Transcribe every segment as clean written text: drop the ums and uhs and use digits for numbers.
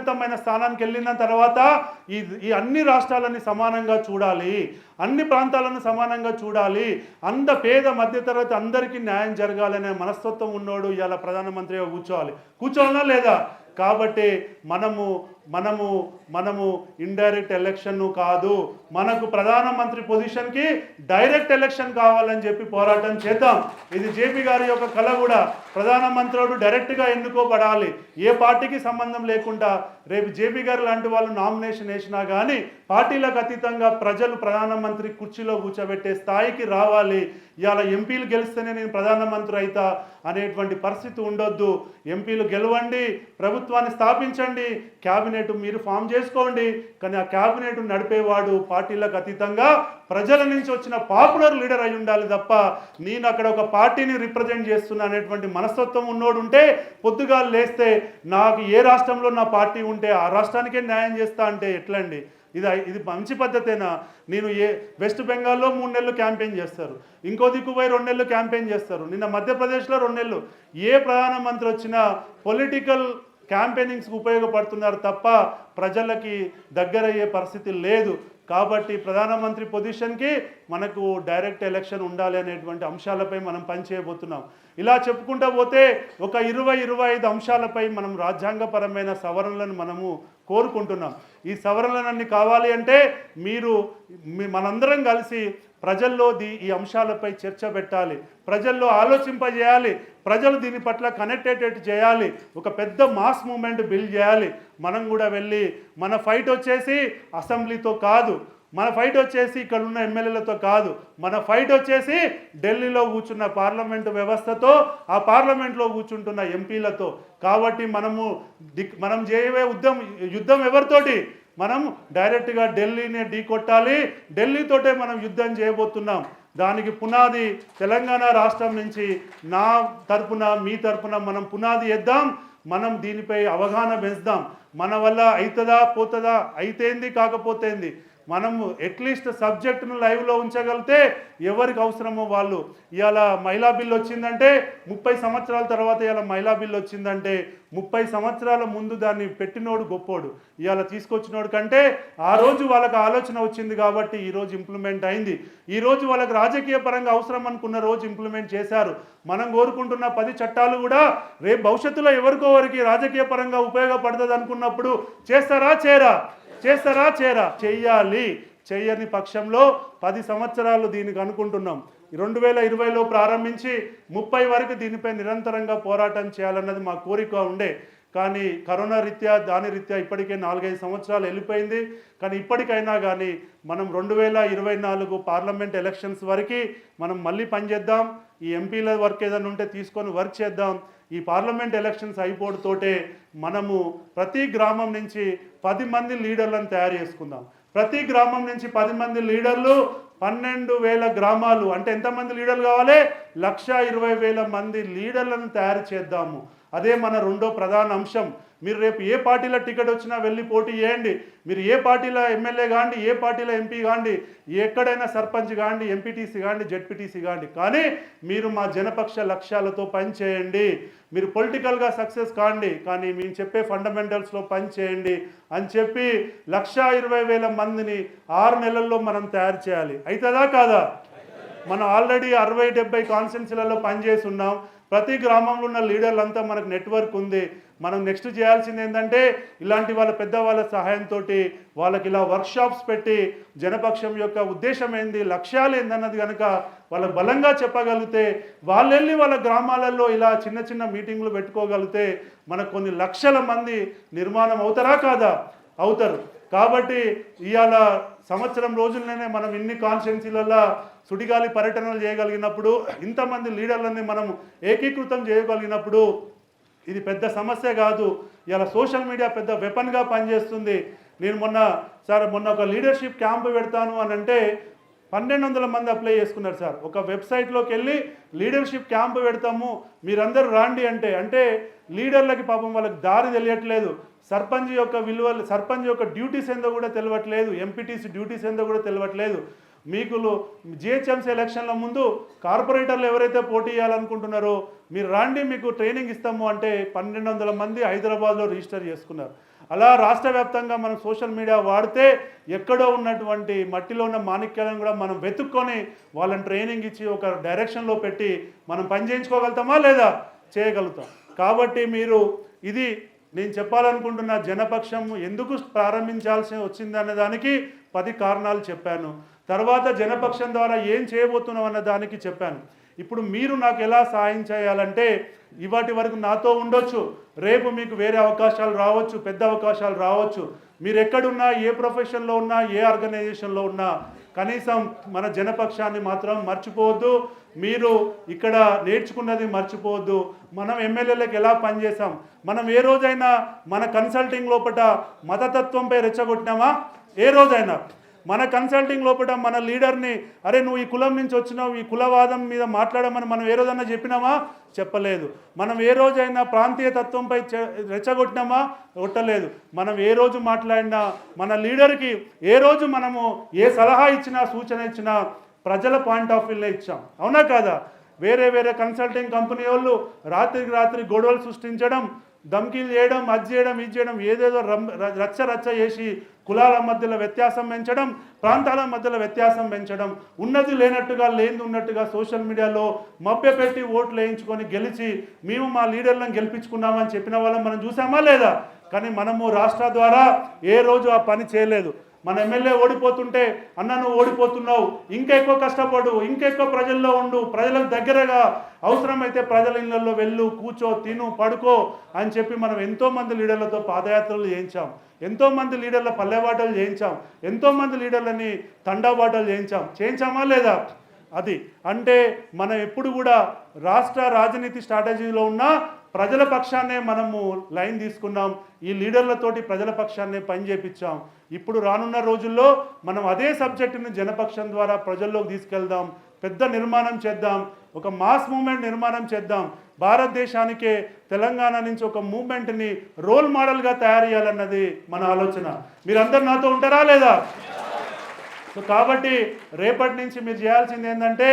ఉన్నతమైన స్థానానికి వెళ్ళిన తర్వాత ఈ అన్ని రాష్ట్రాలని సమానంగా చూడాలి, అన్ని ప్రాంతాలను సమానంగా చూడాలి, పేద మధ్యతరగతి అందరికీ న్యాయం జరగాలనే మనస్తత్వం ఉన్నోడు ఇలా ప్రధానమంత్రిగా కూర్చోవాలా లేదా? కాబట్టి మనము మనము మనము ఇండైరెక్ట్ ఎలక్షన్ కాదు, మనకు ప్రధానమంత్రి పొజిషన్కి డైరెక్ట్ ఎలక్షన్ కావాలని చెప్పి పోరాటం చేద్దాం. ఇది జేపీ గారి యొక్క కళ కూడా. ప్రధానమంత్రుడు డైరెక్ట్గా ఎన్నుకోబడాలి, ఏ పార్టీకి సంబంధం లేకుండా. రేపు జేపీ గారు లాంటి వాళ్ళు నామినేషన్ వేసినా కానీ పార్టీలకు అతీతంగా ప్రజలు ప్రధానమంత్రి కుర్చీలో కూర్చోబెట్టే స్థాయికి రావాలి. ఇవాళ ఎంపీలు గెలిస్తేనే నేను ప్రధానమంత్రి అవుతా అనేటువంటి పరిస్థితి ఉండొద్దు. ఎంపీలు గెలవండి, ప్రభుత్వాన్ని స్థాపించండి, క్యాబినెట్ మీరు ఫామ్ చేసుకోండి, కానీ ఆ క్యాబినెట్ నడిపేవాడు పార్టీలకు అతీతంగా ప్రజల నుంచి వచ్చిన పాపులర్ లీడర్ అయి ఉండాలి తప్ప నేను అక్కడ ఒక పార్టీని రిప్రజెంట్ చేస్తున్నా అనేటువంటి మనస్తత్వం ఉన్నోడు ఉంటే పొద్దుగా లేస్తే నాకు ఏ రాష్ట్రంలో నా పార్టీ ఉంటే ఆ రాష్ట్రానికే న్యాయం చేస్తా అంటే ఎట్లండి? ఇది మంచి పద్ధతేనా? నేను వెస్ట్ బెంగాల్లో 3 నెలలు క్యాంపెయిన్ చేస్తారు, ఇంకో దిక్కుపోయి 2 నెలలు క్యాంపెయిన్ చేస్తారు, నిన్న మధ్యప్రదేశ్లో 2 నెలలు. ఏ ప్రధానమంత్రి వచ్చినా పొలిటికల్ క్యాంపెయినింగ్స్కి ఉపయోగపడుతున్నారు తప్ప ప్రజలకి దగ్గరయ్యే పరిస్థితి లేదు. కాబట్టి ప్రధానమంత్రి పొజిషన్కి మనకు డైరెక్ట్ ఎలక్షన్ ఉండాలి అనేటువంటి అంశాలపై మనం పనిచేయబోతున్నాం. ఇలా చెప్పుకుంటూ పోతే ఒక 20-25 అంశాలపై మనం రాజ్యాంగపరమైన సవరణలను మనము కోరుకుంటున్నాం. ఈ సవరణలన్నీ కావాలి అంటే మనందరం కలిసి ప్రజల్లో ఈ అంశాలపై చర్చ పెట్టాలి, ప్రజల్లో ఆలోచింపజేయాలి, ప్రజలు దీని పట్ల కనెక్టెడ్ చేయాలి, ఒక పెద్ద మాస్ మూమెంట్ బిల్డ్ చేయాలి. మనం కూడా వెళ్ళి మన ఫైట్ వచ్చేసి అసెంబ్లీతో కాదు, మన ఫైట్ వచ్చేసి ఇక్కడ ఉన్న ఎమ్మెల్యేలతో కాదు, మన ఫైట్ వచ్చేసి ఢిల్లీలో కూర్చున్న పార్లమెంటు వ్యవస్థతో, ఆ పార్లమెంట్లో కూర్చుంటున్న ఎంపీలతో. కాబట్టి మనం చేయబోయే యుద్ధం ఎవరితోటి? మనం డైరెక్ట్గా ఢిల్లీని ఢీకొట్టాలి, ఢిల్లీతోటే మనం యుద్ధం చేయబోతున్నాం. దానికి పునాది తెలంగాణ రాష్ట్రం నుంచి నా తరపున మీ తరపున మనం పునాది వేద్దాం. మనం దీనిపై అవగాహన పెంచుదాం. మన వల్ల అవుతుందా పోతుందా, అయితేంది కాకపోతేంది, మనము అట్లీస్ట్ సబ్జెక్టును లైవ్లో ఉంచగలిగితే ఎవరికి అవసరమో వాళ్ళు. ఇవాళ మహిళా బిల్లు వచ్చిందంటే 30 సంవత్సరాల తర్వాత ఇవాళ మహిళా బిల్లు వచ్చిందంటే 30 సంవత్సరాల ముందు దాన్ని పెట్టినోడు గొప్పోడు, ఇవాళ తీసుకొచ్చినోడు కంటే ఆ రోజు వాళ్ళకి ఆలోచన వచ్చింది కాబట్టి ఈరోజు ఇంప్లిమెంట్ అయింది. ఈరోజు వాళ్ళకి రాజకీయ పరంగా అవసరం అనుకున్న రోజు ఇంప్లిమెంట్ చేశారు. మనం కోరుకుంటున్న 10 చట్టాలు కూడా రేపు భవిష్యత్తులో ఎవరికో వారికి రాజకీయ పరంగా ఉపయోగపడుతుంది అనుకున్నప్పుడు చేస్తారా చెయ్యాలి. చెయ్యని పక్షంలో 10 సంవత్సరాలు దీనికి అనుకుంటున్నాం. 2020లో ప్రారంభించి 30 వరకు దీనిపై నిరంతరంగా పోరాటం చేయాలన్నది మా కోరిక ఉండే. కానీ కరోనా రీత్యా ఇప్పటికే 4-5 సంవత్సరాలు వెళ్ళిపోయింది. కానీ ఇప్పటికైనా కానీ మనం 2024 పార్లమెంట్ ఎలక్షన్స్ వరకు మనం మళ్ళీ పనిచేద్దాం. ఈ ఎంపీల వర్క్ ఏదైనా ఉంటే తీసుకొని వర్క్ చేద్దాం. ఈ పార్లమెంట్ ఎలక్షన్స్ అయిపోవడంతోటే మనము ప్రతి గ్రామం నుంచి 10 మంది లీడర్లను తయారు చేసుకుందాం. ప్రతి గ్రామం నుంచి 10 మంది లీడర్లు, 12,000 గ్రామాలు అంటే ఎంతమంది లీడర్లు కావాలి? 1,20,000 మంది లీడర్లను తయారు చేద్దాము. అదే మన రెండో ప్రధాన అంశం. మీరు రేపు ఏ పార్టీలో టికెట్ వచ్చినా వెళ్ళి పోటీ చేయండి. మీరు ఏ పార్టీలో ఎమ్మెల్యే కాండి, ఏ పార్టీలో ఎంపీ కాండి, ఎక్కడైనా సర్పంచ్ కాండి, ఎంపీటీసీ కాండి, జెడ్పీటీసీ కాండి, కానీ మీరు మా జనపక్ష లక్ష్యాలతో పనిచేయండి. మీరు పొలిటికల్గా సక్సెస్ కాండి, కానీ మేము చెప్పే ఫండమెంటల్స్లో పనిచేయండి అని చెప్పి 1,20,000 మందిని 6 నెలల్లో మనం తయారు చేయాలి. అవుతుందా కాదా? మనం ఆల్రెడీ 60-70 కాన్స్టిట్యున్సీలలో పనిచేసి ఉన్నాం. ప్రతి గ్రామంలో ఉన్న లీడర్లంతా మనకు నెట్వర్క్ ఉంది. మనం నెక్స్ట్ చేయాల్సింది ఏంటంటే ఇలాంటి పెద్దవాళ్ళ సహాయంతో వాళ్ళకి ఇలా వర్క్షాప్స్ పెట్టి జనపక్షం యొక్క ఉద్దేశం ఏంది, లక్ష్యాలు ఏందన్నది కనుక వాళ్ళకి బలంగా చెప్పగలిగితే, వాళ్ళు వెళ్ళి వాళ్ళ గ్రామాలలో ఇలా చిన్న మీటింగ్లు పెట్టుకోగలిగితే మనకు కొన్ని లక్షల మంది నిర్మాణం అవుతారా కాదా? అవుతారు. కాబట్టి ఇవాళ సంవత్సరం రోజుల్లోనే మనం ఇన్ని కాన్స్టిట్యున్సీలలో సుడిగాలి పర్యటనలు చేయగలిగినప్పుడు, ఇంతమంది లీడర్లని మనం ఏకీకృతం చేయగలిగినప్పుడు ఇది పెద్ద సమస్య కాదు. ఇలా సోషల్ మీడియా పెద్ద వెపన్గా పనిచేస్తుంది. నేను మొన్న ఒక లీడర్షిప్ క్యాంపు పెడతాను అని అంటే 1,200 మంది అప్లై చేసుకున్నారు సార్. ఒక వెబ్సైట్లోకి వెళ్ళి లీడర్షిప్ క్యాంపు పెడతాము మీరందరూ రాండి అంటే లీడర్లకి పాపం వాళ్ళకి దారి తెలియట్లేదు. సర్పంచ్ యొక్క విలువలు, సర్పంచ్ యొక్క డ్యూటీస్ ఏందో కూడా తెలియట్లేదు, ఎంపీటీసీ డ్యూటీస్ ఏందో కూడా తెలియట్లేదు. మీకు జిహెచ్ఎంసీ ఎలక్షన్ల ముందు కార్పొరేటర్లు ఎవరైతే పోటీ చేయాలనుకుంటున్నారో మీరు రాండి, మీకు ట్రైనింగ్ ఇస్తాము అంటే 1,200 మంది హైదరాబాద్లో రిజిస్టర్ చేసుకున్నారు. అలా రాష్ట్ర వ్యాప్తంగా మనం సోషల్ మీడియా వాడితే ఎక్కడో ఉన్నటువంటి మట్టిలో ఉన్న మాణిక్యాలను కూడా మనం వెతుక్కొని వాళ్ళని ట్రైనింగ్ ఇచ్చి ఒక డైరెక్షన్లో పెట్టి మనం పని చేయించుకోగలుగుతామా లేదా? చేయగలుగుతాం. కాబట్టి మీరు ఇది నేను చెప్పాలనుకుంటున్న జనపక్షం ఎందుకు ప్రారంభించాల్సి వచ్చిందనే దానికి 10 కారణాలు చెప్పాను. తర్వాత జనపక్షం ద్వారా ఏం చేయబోతున్నాం అన్న దానికి చెప్పాను. ఇప్పుడు మీరు నాకు ఎలా సాయం చేయాలంటే, ఇవాటి వరకు నాతో ఉండొచ్చు, రేపు మీకు వేరే అవకాశాలు రావచ్చు, పెద్ద అవకాశాలు రావచ్చు. మీరు ఎక్కడున్నా, ఏ ప్రొఫెషన్లో ఉన్నా, ఏ ఆర్గనైజేషన్లో ఉన్నా కనీసం మన జనపక్షాన్ని మాత్రం మర్చిపోవద్దు. మీరు ఇక్కడ నేర్చుకున్నది మర్చిపోవద్దు. మనం ఎమ్మెల్యేలకు ఎలా పనిచేసాం, మనం ఏ రోజైనా మన కన్సల్టింగ్ లోపల మతతత్వంపై రెచ్చగొట్టినామా? ఏ రోజైనా మన కన్సల్టింగ్ లోపల మన లీడర్ని అరే నువ్వు ఈ కులం నుంచి వచ్చినావు, ఈ కులవాదం మీద మాట్లాడమని మనం ఏ రోజైనా చెప్పినామా? చెప్పలేదు. మనం ఏ రోజైనా ప్రాంతీయ తత్వంపై రెచ్చగొట్టినామా? కొట్టలేదు. మనం ఏ రోజు మాట్లాడినా మన లీడర్కి ఏ రోజు మనము ఏ సలహా ఇచ్చినా, సూచన ఇచ్చినా ప్రజల పాయింట్ ఆఫ్ వ్యూలో ఇచ్చాం. అవునా కాదా? వేరే వేరే కన్సల్టింగ్ కంపెనీ వాళ్ళు రాత్రికి రాత్రి గొడవలు సృష్టించడం, ధమ్కీలు చేయడం, అది చేయడం, ఇది చేయడం, ఏదేదో రచ్చ చేసి కులాల మధ్యలో వ్యత్యాసం పెంచడం, ప్రాంతాల మధ్యలో వ్యత్యాసం పెంచడం, ఉన్నది లేనట్టుగా లేనిది ఉన్నట్టుగా సోషల్ మీడియాలో మభ్యపెట్టి ఓట్లు వేయించుకొని గెలిచి మేము మా లీడర్లను గెలిపించుకున్నామని చెప్పిన వాళ్ళని మనం చూసామా లేదా? కానీ మనము రాష్ట్ర ద్వారా ఏ రోజు ఆ పని చేయలేదు. మన ఎమ్మెల్యే ఓడిపోతుంటే అన్న నువ్వు ఓడిపోతున్నావు, ఇంకా ఎక్కువ కష్టపడు, ఇంకా ఎక్కువ ప్రజల్లో ఉండు, ప్రజలకు దగ్గరగా అవసరమైతే ప్రజల ఇళ్లలో వెళ్ళు, కూర్చో, తిను, పడుకో అని చెప్పి మనం ఎంతోమంది లీడర్లతో పాదయాత్రలు చేయించాం, ఎంతోమంది లీడర్ల పల్లెబాటలు చేయించాం, ఎంతోమంది లీడర్లని తండాబాటలు చేయించామా లేదా? అది అంటే మనం ఎప్పుడు కూడా రాష్ట్ర రాజనీతి స్ట్రాటజీలో ఉన్న ప్రజల పక్షాన్నే మనము లైన్ తీసుకున్నాం. ఈ లీడర్లతోటి ప్రజల పక్షాన్నే పని చేపించాం. ఇప్పుడు రానున్న రోజుల్లో మనం అదే సబ్జెక్టుని జనపక్షం ద్వారా ప్రజల్లోకి తీసుకెళ్దాం, పెద్ద నిర్మాణం చేద్దాం, ఒక మాస్ మూమెంట్ నిర్మాణం చేద్దాం. భారతదేశానికే తెలంగాణ నుంచి ఒక మూమెంట్ని రోల్ మోడల్గా తయారు చేయాలన్నది మన ఆలోచన. మీరందరూ నాతో ఉంటారా లేదా? సో కాబట్టి రేపటి నుంచి మీరు చేయాల్సింది ఏంటంటే,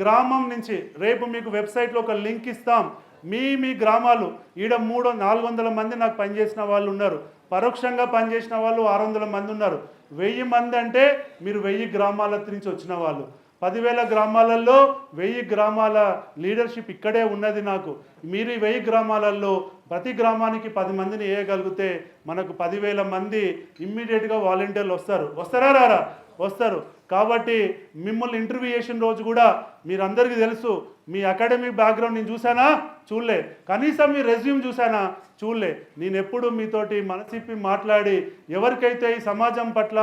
గ్రామం నుంచి రేపు మీకు వెబ్సైట్లో ఒక లింక్ ఇస్తాం. మీ గ్రామాలు ఈడ 300-400 మంది నాకు పనిచేసిన వాళ్ళు ఉన్నారు, పరోక్షంగా పనిచేసిన వాళ్ళు 600 మంది ఉన్నారు. 1000 మంది అంటే మీరు 1000 గ్రామాల నుంచి వచ్చిన వాళ్ళు. 10,000 గ్రామాలలో 1000 గ్రామాల లీడర్షిప్ ఇక్కడే ఉన్నది నాకు. మీరు ఈ 1000 గ్రామాలలో ప్రతి గ్రామానికి 10 మందిని వేయగలిగితే మనకు 10,000 మంది ఇమ్మీడియట్గా వాలంటీర్లు వస్తారా రారా? వస్తారు. కాబట్టి మిమ్మల్ని ఇంటర్వ్యూ చేసిన రోజు కూడా మీరందరికీ తెలుసు, మీ అకాడమిక్ బ్యాక్గ్రౌండ్ నేను చూసానా? చూడలే. కనీసం మీ రెజ్యూమ్ చూసానా? చూడలే. నేను ఎప్పుడు మీతోటి మనసిప్పి మాట్లాడి ఎవరికైతే ఈ సమాజం పట్ల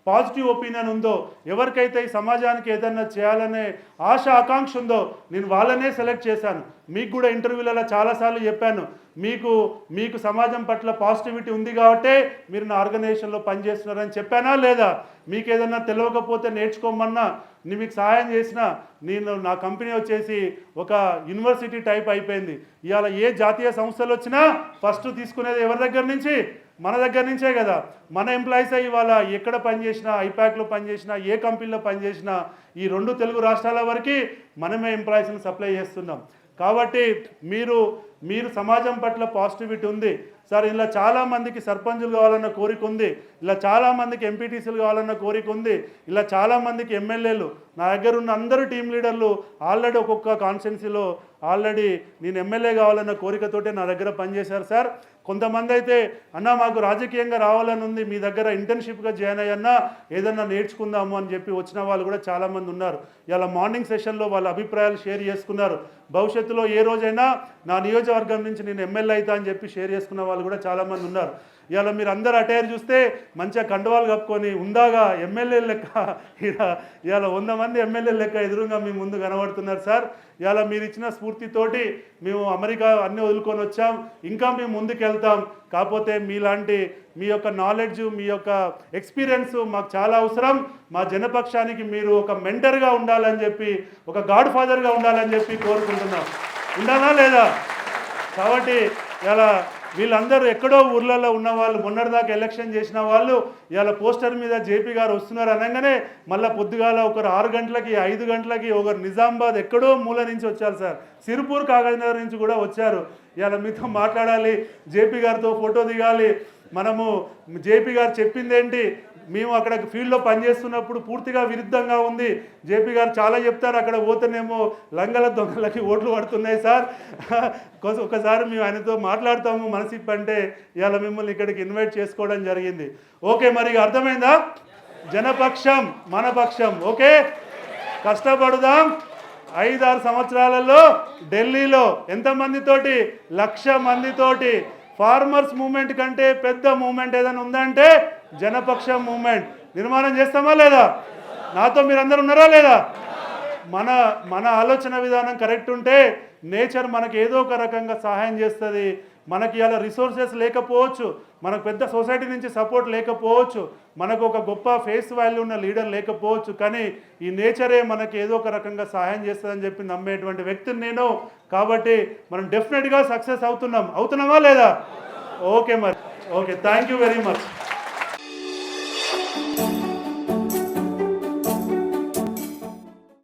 పాజిటివ్ ఒపీనియన్ ఉందో, ఎవరికైతే ఈ సమాజానికి ఏదైనా చేయాలనే ఆశ ఆకాంక్ష ఉందో నేను వాళ్ళనే సెలెక్ట్ చేశాను. మీకు కూడా ఇంటర్వ్యూలలో చాలాసార్లు చెప్పాను, మీకు సమాజం పట్ల పాజిటివిటీ ఉంది కాబట్టే మీరు నా ఆర్గనైజేషన్లో పనిచేస్తున్నారని చెప్పానా లేదా? మీకు ఏదైనా తెలియకపోతే నేర్చుకోమన్నా, నేను మీకు సహాయం చేసినా, నా కంపెనీ వచ్చేసి ఒక యూనివర్సిటీ టైప్ అయిపోయింది. ఇవాళ ఏ జాతీయ సంస్థలు వచ్చినా ఫస్ట్ తీసుకునేది ఎవరి దగ్గర నుంచి? మన దగ్గర నుంచే కదా. మన ఎంప్లాయీస్ ఇవాళ ఎక్కడ పనిచేసినా, ఐపాక్లో పనిచేసినా, ఏ కంపెనీలో పనిచేసినా ఈ 2 తెలుగు రాష్ట్రాల వరకు మనమే ఎంప్లాయీస్ని సప్లై చేస్తున్నాం. కాబట్టి మీరు సమాజం పట్ల పాజిటివిటీ ఉంది సార్. ఇలా చాలామందికి సర్పంచులు కావాలన్న కోరిక ఉంది, ఇలా చాలామందికి ఎంపీటీసీలు కావాలన్న కోరిక ఉంది, ఇలా చాలామందికి ఎమ్మెల్యేలు, నా దగ్గర ఉన్న అందరూ టీం లీడర్లు ఆల్రెడీ ఒక్కొక్క కాన్స్టిట్యున్సీలో ఆల్రెడీ నేను ఎమ్మెల్యే కావాలన్న కోరికతోటే నా దగ్గర పనిచేశారు సార్. కొంతమంది అయితే అన్న మాకు రాజకీయంగా రావాలని ఉంది, మీ దగ్గర ఇంటర్న్షిప్గా జాయిన్ అయ్యన్నా ఏదన్నా నేర్చుకుందాము అని చెప్పి వచ్చిన వాళ్ళు కూడా చాలామంది ఉన్నారు. ఇలా మార్నింగ్ సెషన్లో వాళ్ళ అభిప్రాయాలు షేర్ చేసుకున్నారు. భవిష్యత్తులో ఏ రోజైనా నా నియోజకవర్గం నుంచి నేను ఎమ్మెల్యే అవుతా అని చెప్పి షేర్ చేసుకున్న వాళ్ళు కూడా చాలామంది ఉన్నారు. ఇవాళ మీరు అందరు అటైర్ చూస్తే మంచిగా కండువాలు కప్పుకొని ఉందాగా ఎమ్మెల్యే లెక్క ఇవాళ 100 మంది ఎమ్మెల్యే లెక్క ఎదురుగా మీ ముందు కనబడుతున్నారు సార్. ఇవాళ మీరు ఇచ్చిన స్ఫూర్తితోటి మేము అమెరికా అన్నీ వదులుకొని వచ్చాం, ఇంకా మేము ముందుకెళ్తాం. కాకపోతే మీ యొక్క నాలెడ్జ్, మీ యొక్క ఎక్స్పీరియన్స్ మాకు చాలా అవసరం. మా జనపక్షానికి మీరు ఒక మెంటర్గా ఉండాలని చెప్పి, ఒక గాడ్ ఫాదర్గా ఉండాలని చెప్పి కోరుకుంటున్నాం. ఉండాలా లేదా? కాబట్టి ఇలా వీళ్ళందరూ ఎక్కడో ఊర్లలో ఉన్న వాళ్ళు, మొన్నటిదాకా ఎలక్షన్ చేసిన వాళ్ళు ఇలా పోస్టర్ మీద జేపీ గారు వస్తున్నారు అనగానే మళ్ళీ పొద్దుగాల ఒకరు 6 గంటలకి 5 గంటలకి ఒకరు నిజామాబాద్ ఎక్కడో మూల నుంచి వచ్చారు సార్, సిరిపూర్ కాగజ్నగర్ నుంచి కూడా వచ్చారు. ఇలా మీతో మాట్లాడాలి, జేపీ గారితో ఫోటో దిగాలి, మనము జేపీ గారు చెప్పింది ఏంటి, మేము అక్కడ ఫీల్డ్లో పనిచేస్తున్నప్పుడు పూర్తిగా విరుద్ధంగా ఉంది. జేపీ గారు చాలా చెప్తారు, అక్కడ పోతేనేమో లంగల దొంగలకి ఓట్లు పడుతున్నాయి సార్, ఒకసారి మేము ఆయనతో మాట్లాడతాము మనసిప్పంటే ఇవాళ మిమ్మల్ని ఇక్కడికి ఇన్వైట్ చేసుకోవడం జరిగింది. ఓకే, మరి అర్థమైందా? జనపక్షం మన పక్షం. ఓకే, కష్టపడుదాం. 5-6 సంవత్సరాలలో ఢిల్లీలో ఎంతమందితోటి, 1,00,000 మందితోటి. ఫార్మర్స్ మూమెంట్ కంటే పెద్ద మూమెంట్ ఏదైనా ఉందంటే జనపక్షం మూమెంట్. నిర్మాణం చేస్తామా లేదా? నాతో మీరందరూ ఉన్నారా లేదా? మన ఆలోచన విధానం కరెక్ట్ ఉంటే నేచర్ మనకి ఏదో ఒక రకంగా సహాయం చేస్తుంది. మనకి ఇలా రిసోర్సెస్ లేకపోవచ్చు, మనకు పెద్ద సొసైటీ నుంచి సపోర్ట్ లేకపోవచ్చు, మనకు ఒక గొప్ప ఫేస్ వాల్యూ ఉన్న లీడర్ లేకపోవచ్చు, కానీ ఈ నేచరే మనకి ఏదో ఒక రకంగా సహాయం చేస్తుందని చెప్పి నమ్మేటువంటి వ్యక్తిని నేను. కాబట్టి మనం డెఫినెట్గా సక్సెస్ అవుతున్నామా లేదా? ఓకే మరి, okay, thank you very much.